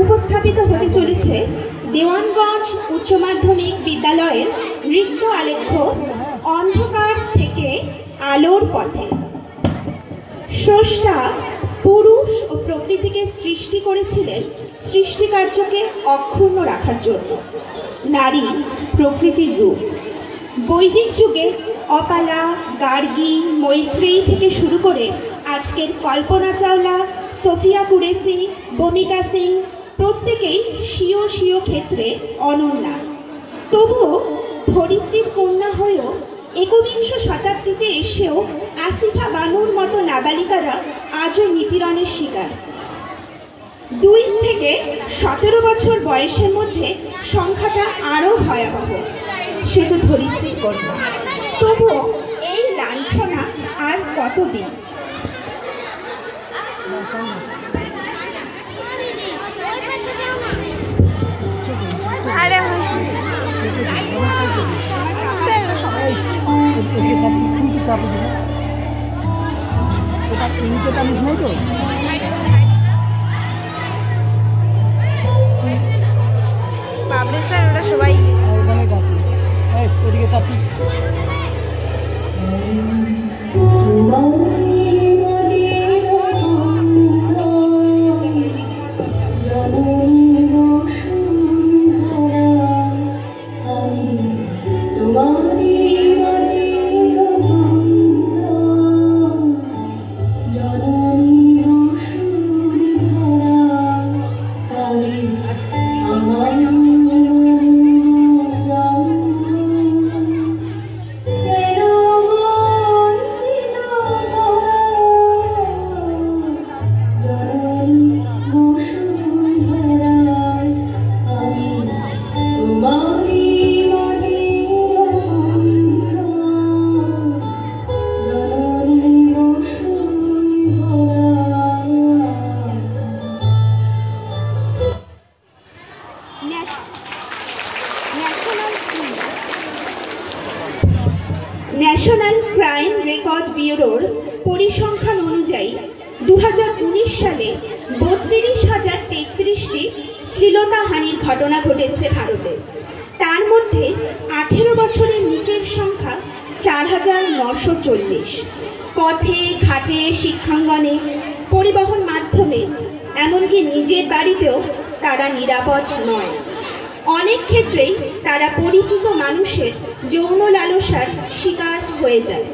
উপস্থাপিত হতে চলেছে দেওয়ানগঞ্জ উচ্চ মাধ্যমিক বিদ্যালয়ের নৃত্য আলেখ্য অন্ধকার থেকে আলোর পথে। স্রষ্টা পুরুষ ও প্রকৃতিকে সৃষ্টি করেছিলেন সৃষ্টিকার্যকে অক্ষুণ্ণ রাখার জন্য। নারী প্রকৃতির রূপ। বৈদিক যুগে অপালা, গার্গী, মৈত্রেয়ী থেকে শুরু করে আজকের কল্পনা চাওলা, সোফিয়া কুরেশি, ভূমিকা সিং প্রত্যেকেই স্বীয় স্বীয় ক্ষেত্রে অনন্যা। তবুও ধরিত্রীর কন্যা হয়েও একবিংশ শতাব্দীতে এসেও আসিফা বানুর মতো নাবালিকারা আজও নিপীড়নের শিকার। 2 থেকে 17 বছর বয়সের মধ্যে সংখ্যাটা আরও ভয়াবহ। সে তো ধরিত্রীর কন্যা। তবুও এই লাঞ্ছনা আর কতদিন? সবাই ওদিকে চাপি। ন্যাশনাল ক্রাইম রেকর্ড ব্যুরোর পরিসংখ্যান অনুযায়ী 2019 সালে 32,033টি শ্লীলতাহানির ঘটনা ঘটেছে ভারতে। তার মধ্যে 18 বছরের নিচের সংখ্যা 4,940। পথে ঘাটে, শিক্ষাঙ্গনে, পরিবহন মাধ্যমে, এমনকি নিজের বাড়িতেও তারা নিরাপদ নয়। অনেক ক্ষেত্রেই তারা পরিচিত মানুষের যৌন লালসার শিকার হয়ে যায়।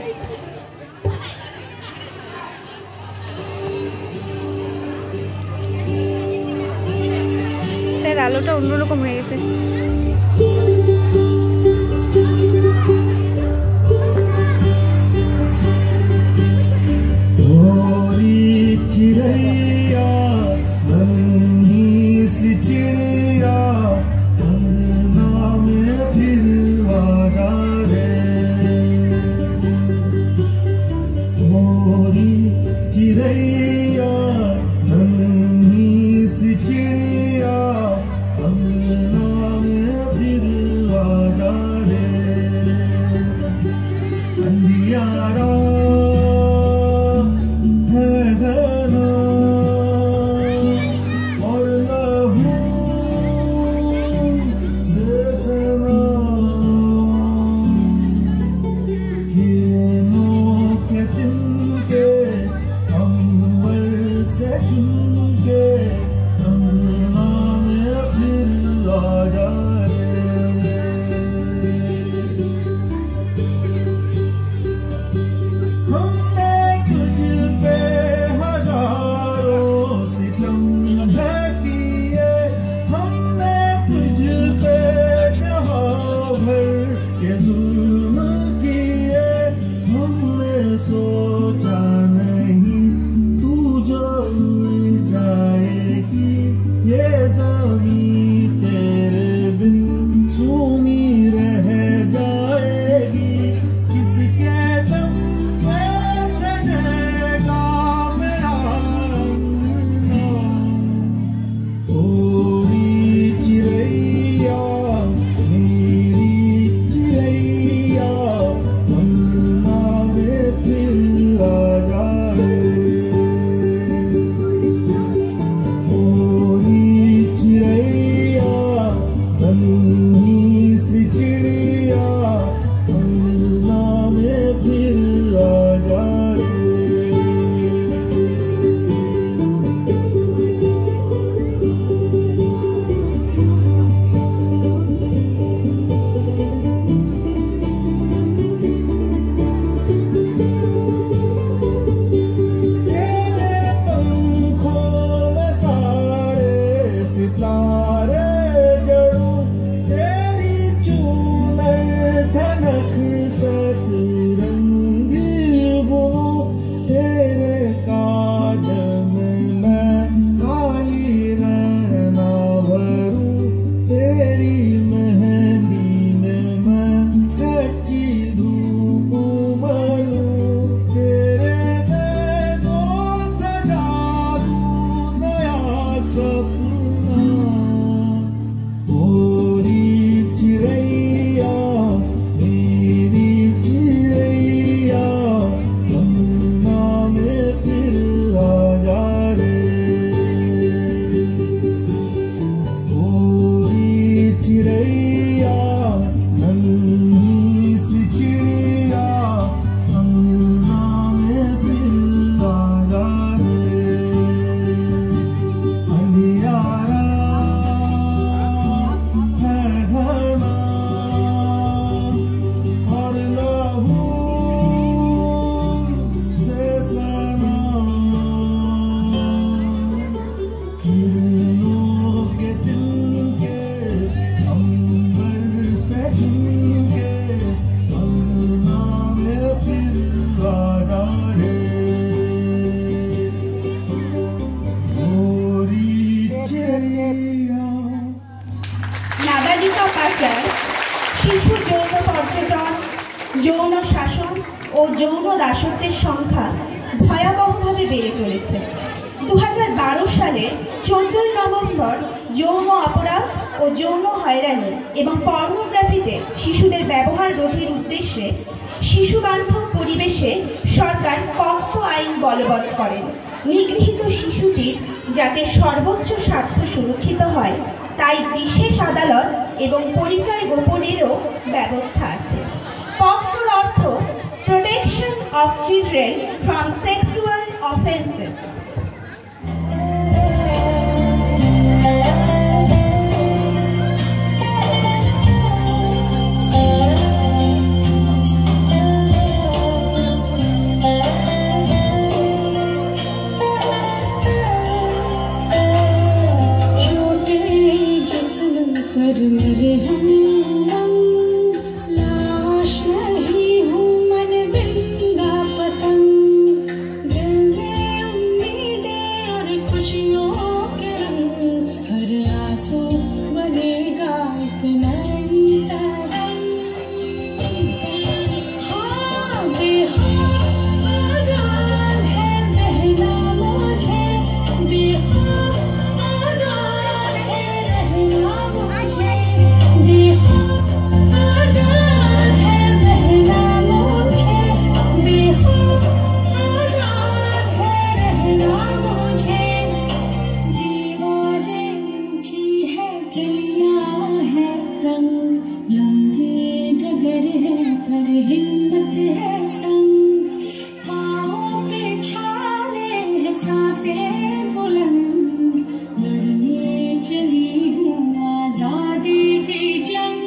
স্যার আলোটা অন্যরকম হয়ে গেছে। নাবালিকা পাচার, শিশু যৌন পর্যটন, যৌন শাসন ও যৌন দাসত্বের সংখ্যা ভয়াবহভাবে বেড়ে চলেছে। 2012 সালের 14 নভেম্বর যৌন অপরাধ ও যৌন হয়রানি এবং পর্নোগ্রাফিতে শিশুদের ব্যবহার রোধের উদ্দেশ্যে শিশুবান্ধব পরিবেশে সরকার পক্সো আইন বলবৎ করেন। নিগৃহীত শিশুটির যাতে সর্বোচ্চ স্বার্থ সুরক্ষিত হয় তাই বিশেষ আদালত এবং পরিচয় গোপনেরও ব্যবস্থা আছে। পক্সোর অর্থ protection of children from sexual offences. मेरे हम लाश नहीं हूँ मन जिंदा पतंग, दिल में उम्मीदें और खुशियों के रंग, हर आंसू बनेगा इतना ही तरंग। हाँ बेखौफ आजाद है रहना मुझे, बेखौफ आजाद है रहना मुझे, बेखौफ आजाद है रहना मुझे, बेखौफ आजाद है रहना मुझे। दीवारें ऊंची है गलियां है तंग, लंबी डगर है पर हिम्मत है संग, पाँवों पे छाले है सांसें बुलंद, लड़ने चली हूँ आजादी की जंग।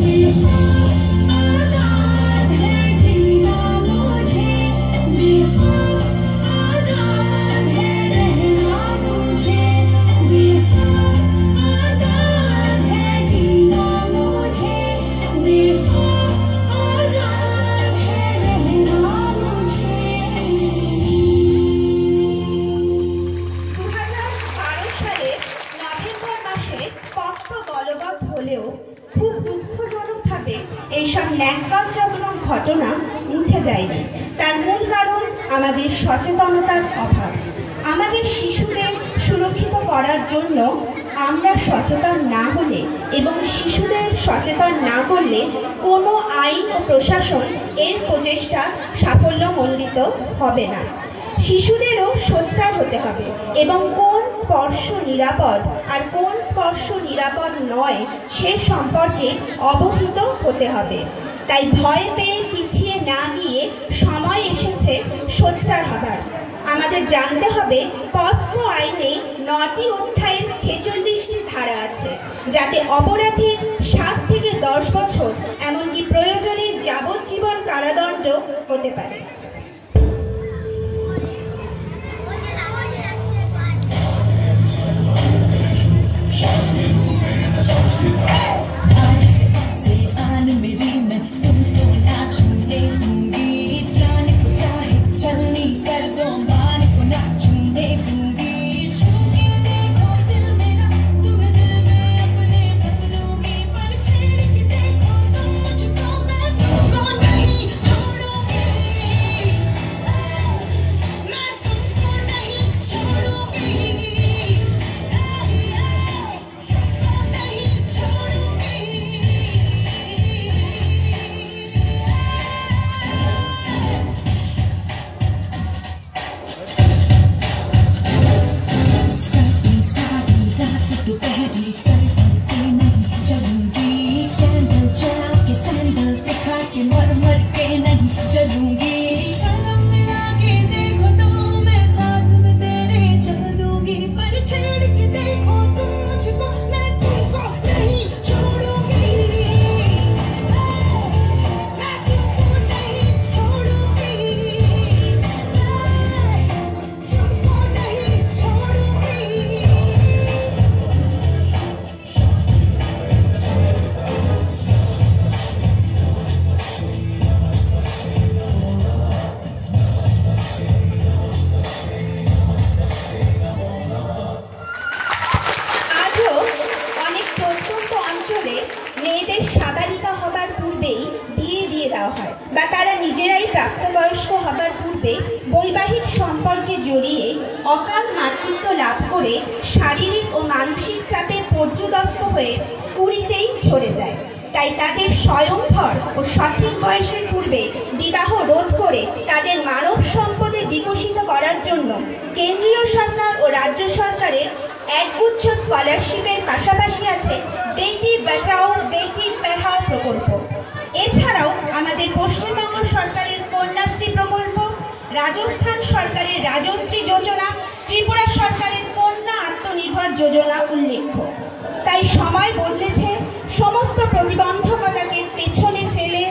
बेखौफ आजाद है जीना मुझे, बेखौफ आजाद है रहना मुझे, बेखौफ आजाद है जीना मुझे, बेखौफ आजाद है रहना मुझे। 2012 সালে নভেম্বর মাসে পক্সো বলবৎ হলেও খুব দুঃখজনকভাবে এইসব ন্যাক্কারজনক ঘটনা মুছে যায়নি। তার মূল কারণ আমাদের সচেতনতার অভাব। আমাদের শিশুদের সুরক্ষিত করার জন্য আমরা সচেতন না হলে এবং শিশুদের সচেতন না করলে কোনো আইন ও প্রশাসন এর প্রচেষ্টা সাফল্যমণ্ডিত হবে না। শিশুদেরও সোচ্চার হতে হবে এবং কোন স্পর্শ নিরাপদ আর কোন স্পর্শ নিরাপদ নয় সে সম্পর্কে অবহিত হতে হবে। তাই ভয় পেয়ে পিছিয়ে না গিয়ে সময় এসেছে সোচ্চার হবার। আমাদের জানতে হবে পক্সো আইনে 9টি অধ্যায়ের 46টি ধারা আছে, যাতে অপরাধীর 7 থেকে 10 বছর এমনকি প্রয়োজনে যাবজ্জীবন কারাদণ্ড হতে পারে। आज से अब से आन मेरी मैं तुमको ना छूने दूंगी, जाने को चाहे चलनी कर दो मान को ना छूने दूंगी, छू के देखो दिल मेरा तुम्हें दिल में अपने कर लूंगी, पर छेड़ के देखो तुम मुझको मैं तुमको नहीं छोड़ूंगी। প্রাপ্তবয়স্ক হবার পূর্বে বৈবাহিক সম্পর্কে জড়িয়ে অকাল মাতৃত্ব লাভ করে শারীরিক ও মানসিক চাপে পর্যুদস্ত হয়ে কুড়িতেই ঝরে যায়। তাই তাদের স্বয়ংভর ও সঠিক বয়সের পূর্বে বিবাহ রোধ করে তাদের মানব সম্পদে বিকশিত করার জন্য কেন্দ্রীয় সরকার ও রাজ্য সরকারের একগুচ্ছ স্কলারশিপের পাশাপাশি আছে বেটি বাঁচাও বেটি পড়াও প্রকল্প। এছাড়াও আমাদের পশ্চিমবঙ্গ সরকারের কন্যাশ্রী প্রকল্প, রাজস্থান সরকারের রাজশ্রী যোজনা, ত্রিপুরা সরকারের কন্যা আত্মনির্ভর যোজনা উল্লেখ্য। তাই সময় বদলেছে সমস্ত প্রতিবন্ধকতাকে পেছনে ফেলে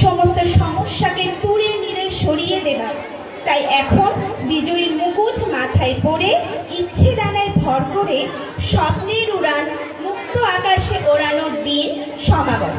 সমস্ত সমস্যাকে তুড়ে নিড়ে সরিয়ে দেবার। তাই এখন বিজয়ীর মুকুট মাথায় পড়ে ইচ্ছে ডানায় ভর করে স্বপ্নের উড়ান মুক্ত আকাশে ওড়ানোর দিন সমাগত।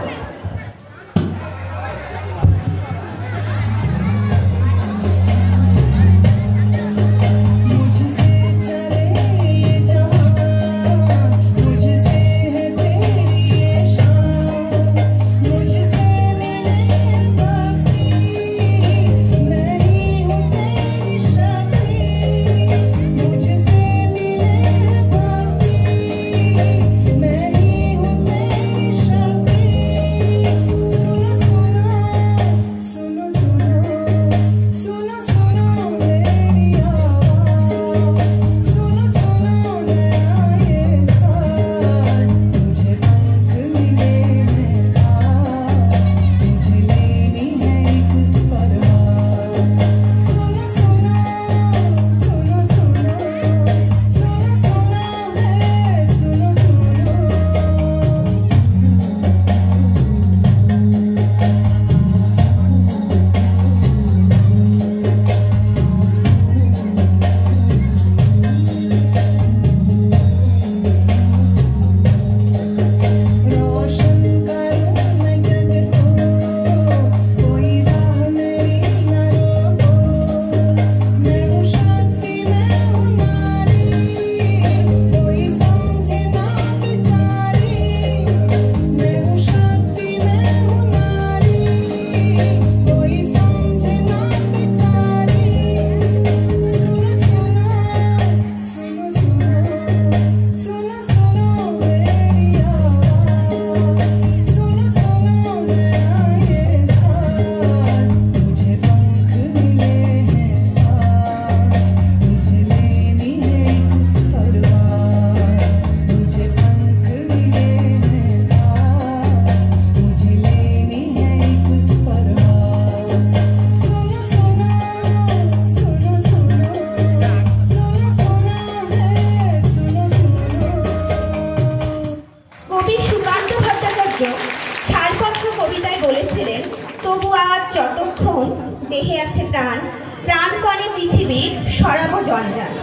দেহে আছে প্রাণ, প্রাণপণে পৃথিবীর সরাব জঞ্জাল।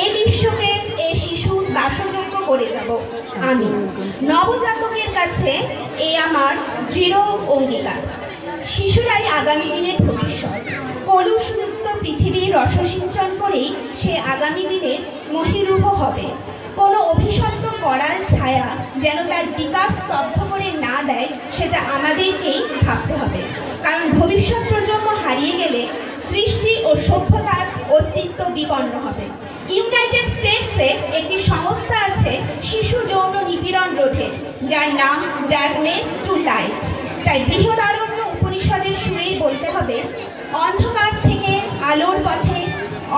এই বিশ্বকে এই শিশুর বাসযোগ্য করে যাব আমি। নবজাতকের কাছে এই আমার দৃঢ় অঙ্গীকার। শিশুরাই আগামী দিনের ভবিষ্যৎ। কলুষমুক্ত পৃথিবীর রসসিঞ্চন করেই সে আগামী দিনের মহিরূহ হবে। কোনো অভিশপ্ত করাল ছায়া যেন তার বিকাশ স্তব্ধ করে না দেয়, সেটা আমাদেরকেই ভাবতে হবে। কারণ ভবিষ্যৎ প্রজন্ম হারিয়ে গেলে সৃষ্টি ও সভ্যতার অস্তিত্ব বিপন্ন হবে। ইউনাইটেড স্টেটসে একটি সংস্থা আছে শিশু যৌন নিপীড়ন রোধের, যার নাম ডার্কনেস টু লাইট। তাই বৃহদারণ্য উপনিষদের সুরেই বলতে হবে, অন্ধকার থেকে আলোর পথে,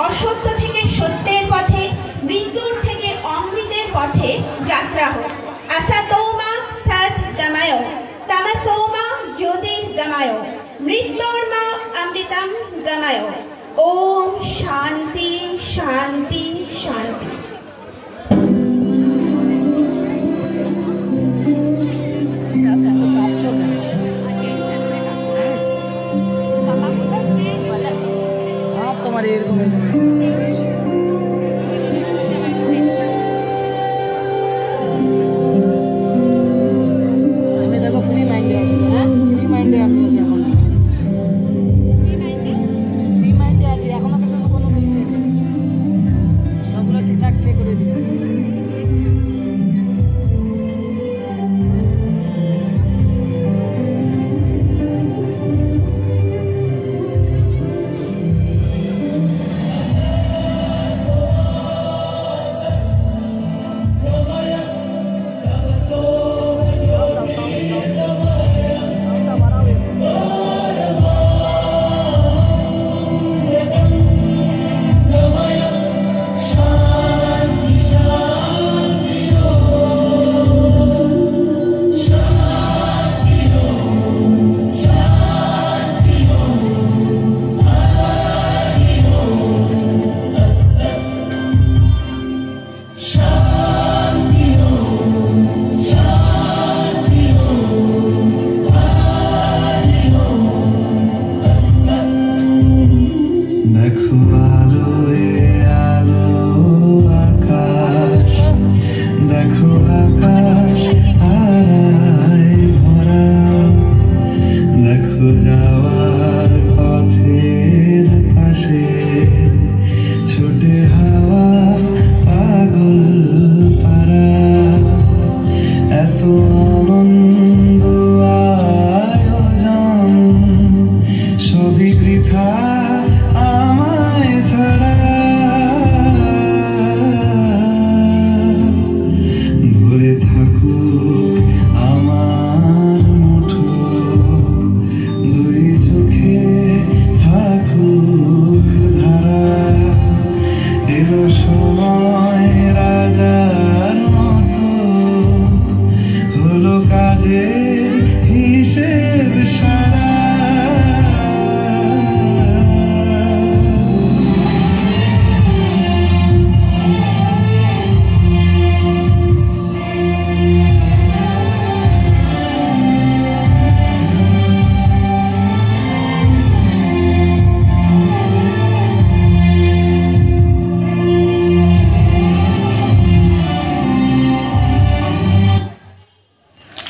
অসত্য থেকে সত্যের পথে, মৃত্যুর থেকে অমৃতের পথে যাত্রা হোক। আসাতোমা সৎ গময়, তামসোমা জ্যোতির্গময়, মৃত্যুর্মা অমৃতম গময়। ওম শান্তি শান্তি শান্তি। তোমার এরকম আমি দেখো ফ্রি মাইন্ডে আছি, ফ্রি মাইন্ডে আমি আছি, এখন ফ্রি মাইন্ডে আছি, এখনো তো কোনো ইসে সবগুলো ঠিকঠাক প্লে করে দিই।